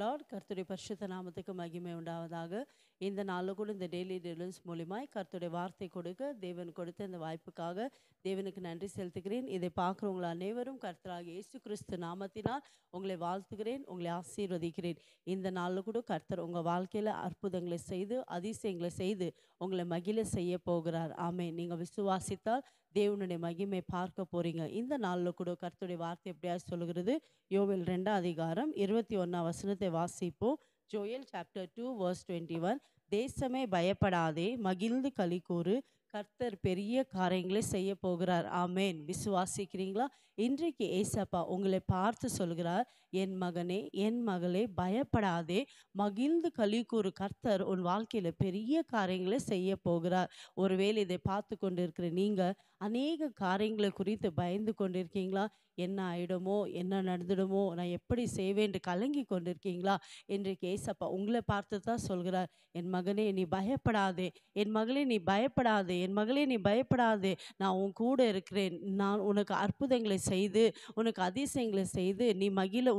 Lord. கர்த்தருடைய பரிசுத்த நாமத்துக்கு மகிமை உண்டாவதாக. இந்த நாளில் கூட இந்த டெய்லி டெலிவரன்ஸ் மூலியமாய் கர்த்தருடைய வார்த்தை கொடுக்க தேவன் கொடுத்த இந்த வாய்ப்புக்காக தேவனுக்கு நன்றி செலுத்துகிறேன். இதை பார்க்குறவங்க அனைவரும் கர்த்தராகிய இயேசு கிறிஸ்து நாமத்தினால் உங்களை வாழ்த்துகிறேன், உங்களை ஆசீர்வதிக்கிறேன். இந்த நாளில் கூட கர்த்தர் உங்கள் வாழ்க்கையில் அற்புதங்களை செய்து அதிசயங்களை செய்து உங்களை மகிழ செய்ய போகிறார். ஆமென். நீங்கள் விசுவாசித்தால் தேவனுடைய மகிமை பார்க்க போறீங்க. இந்த நாளில் கூட கர்த்தருடைய வார்த்தை எப்படியா சொல்லுகிறது? யோவேல் 2:21 வாசிப்போம். Joel chapter 2:21. தேசமே பயப்படாதே, மகிழ்ந்து களி கூறு, கர்த்தர் பெரிய காரியங்களை செய்ய போகிறார். ஆமேன். விசுவாசிக்கிறீங்களா? இன்றைக்கு ஏசப்பா உங்களை பார்த்து சொல்கிறார், என் மகனே, என் மகளே, பயப்படாதே, மகிழ்ந்து களி கூறு, கர்த்தர் உன் வாழ்க்கையில பெரிய காரியங்களை செய்ய போகிறார். ஒருவேளை இதை பார்த்து கொண்டிருக்கிற நீங்க அநேக காரியங்களை குறித்து பயந்து கொண்டிருக்கீங்களா? என்ன ஆயிடுமோ, என்ன நடந்துடுமோ, நான் எப்படி செய்வேன் என்று கலங்கி கொண்டிருக்கீங்களா? இன்றைக்கு ஏசப்பா உங்களை பார்த்து தான் சொல்கிறார், என் மகனே நீ பயப்படாதே, என் மகளே நீ பயப்படாதே, என் மகளே நீ பயப்படாதே, நான் உன் கூட இருக்கிறேன். நான் உனக்கு அற்புதங்களை செய்து உனக்கு அதிசயங்களை செய்து நீ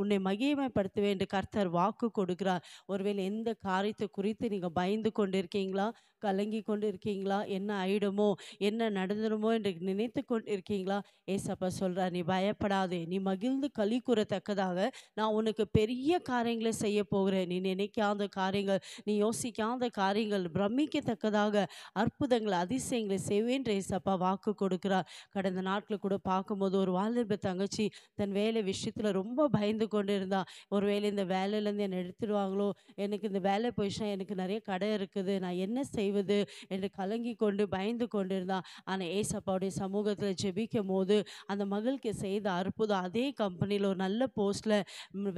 உன்னை மகிமைப்படுத்துவேன் என்று கர்த்தர் வாக்கு கொடுக்கிறார். ஒருவேளை எந்த காரியத்தை குறித்து நீங்கள் பயந்து கொண்டிருக்கீங்களா? கலங்கி கொண்டு இருக்கீங்களா? என்ன ஆயிடுமோ, என்ன நடந்துடுமோ என்று நினைத்து கொண்டு இருக்கீங்களா? ஏசப்பா சொல்றார், நீ பயப்படாதே, நீ மகிழ்ந்து களி கூறத்தக்கதாக நான் உனக்கு பெரிய காரியங்களை செய்ய போகிறேன். நீ நினைக்காத காரியங்கள், நீ யோசிக்காத காரியங்கள், பிரமிக்கத்தக்கதாக அற்புதங்கள் அதிசயங்களை செய்வேன் என்று ஏசப்பா வாக்கு கொடுக்கிறார். கடந்த நாட்கள் கூட பார்க்கும்போது ஒரு வாலிப தங்கச்சி தன் வேலை விஷயத்தில் ரொம்ப பயந்து கொண்டு இருந்தா. ஒரு வேலை இந்த வேலையிலேருந்து என்னை எடுத்துடுவாங்களோ, எனக்கு இந்த வேலை போயிடுச்சுன்னா எனக்கு நிறைய கடை இருக்குது, நான் என்ன செய்வது என்று கலங்கி கொண்டு பயந்து கொண்டிருந்தான். ஆனால் ஏசப்பாவுடைய சமூகத்தில் ஜெபிக்கும் போது அந்த மகளுக்கு செய்த அற்புதம், அதே கம்பெனியில் ஒரு நல்ல போஸ்டில்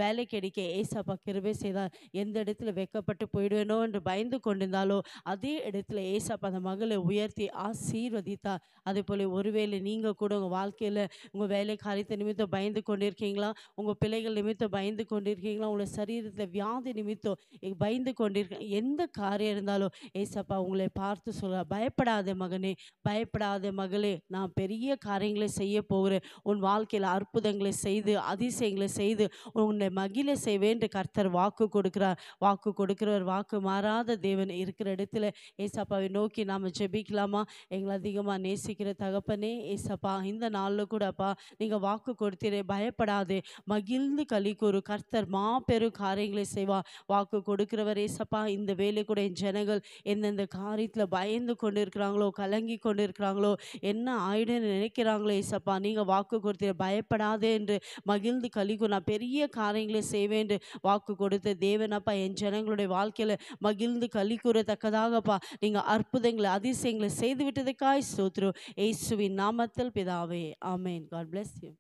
வேலை கிடைக்க ஏசப்பா கிருபை செய்தார். எந்த இடத்துல வெக்கப்பட்டு போயிடுவேனோ என்று பயந்து கொண்டிருந்தாலோ அதே இடத்துல ஏசப்பா அந்த மகளை உயர்த்தி ஆசீர்வதித்தார். அதே போல ஒருவேளை நீங்கள் கூட உங்கள் வாழ்க்கையில் உங்கள் வேலை காரியத்தை நிமித்தம் பயந்து கொண்டிருக்கீங்களா? உங்கள் பிள்ளைகள் நிமித்தம் பயந்து கொண்டிருக்கீங்களா? உங்களை சரீரத்தில் வியாதி நிமித்தம் பயந்து கொண்டிருக்க எந்த காரியம் இருந்தாலும் ஏசப்பா உங்களை பார்த்து சொல்ல, பயப்படாத மகனே, பயப்படாத மகளே, நான் பெரிய காரியங்களை செய்ய போகிறேன். உன் வாழ்க்கையில் அற்புதங்களை செய்து அதிசயங்களை செய்து உன்னை மகிழ செய்வேன் என்று கர்த்தர் வாக்கு கொடுக்கிறார். வாக்கு கொடுக்கிறவர் வாக்கு மாறாத தேவன் இருக்கிற இடத்துல ஏசப்பாவை நோக்கி நாம் ஜெபிக்கலாமா? எங்களை அதிகமாக நேசிக்கிற தகப்பனே, ஏசப்பா இந்த நாளில் கூடப்பா நீங்கள் வாக்கு கொடுத்தீரே, பயப்படாதே, மகிழ்ந்து களி கூறு, கர்த்தர் மாபெரும் காரியங்களை செய்வார். வாக்கு கொடுக்கிறவர் ஏசப்பா இந்த வேலை கூட என் ஜனங்கள் எந்தெந்த காரியத்தில் பயந்து கொண்டு இருக்கிறாங்களோ, கலங்கி கொண்டு இருக்கிறாங்களோ, என்ன ஆயிடுன்னு நினைக்கிறாங்களோ ஏசப்பா, நீங்கள் வாக்கு கொடுத்தீங்க, பயப்படாதே என்று மகிழ்ந்து களிக்கூ, நான் பெரிய காரியங்களை செய்வேன் என்று வாக்கு கொடுத்த தேவனப்பா என் ஜனங்களுடைய வாழ்க்கையில் மகிழ்ந்து களி கூறத்தக்கதாகப்பா நீங்கள் அற்புதங்களை அதிசயங்களை செய்து விட்டதுக்காய் ஸ்தோத்திரம். இயேசுவின் நாமத்தில் பிதாவே, ஆமென். God bless you.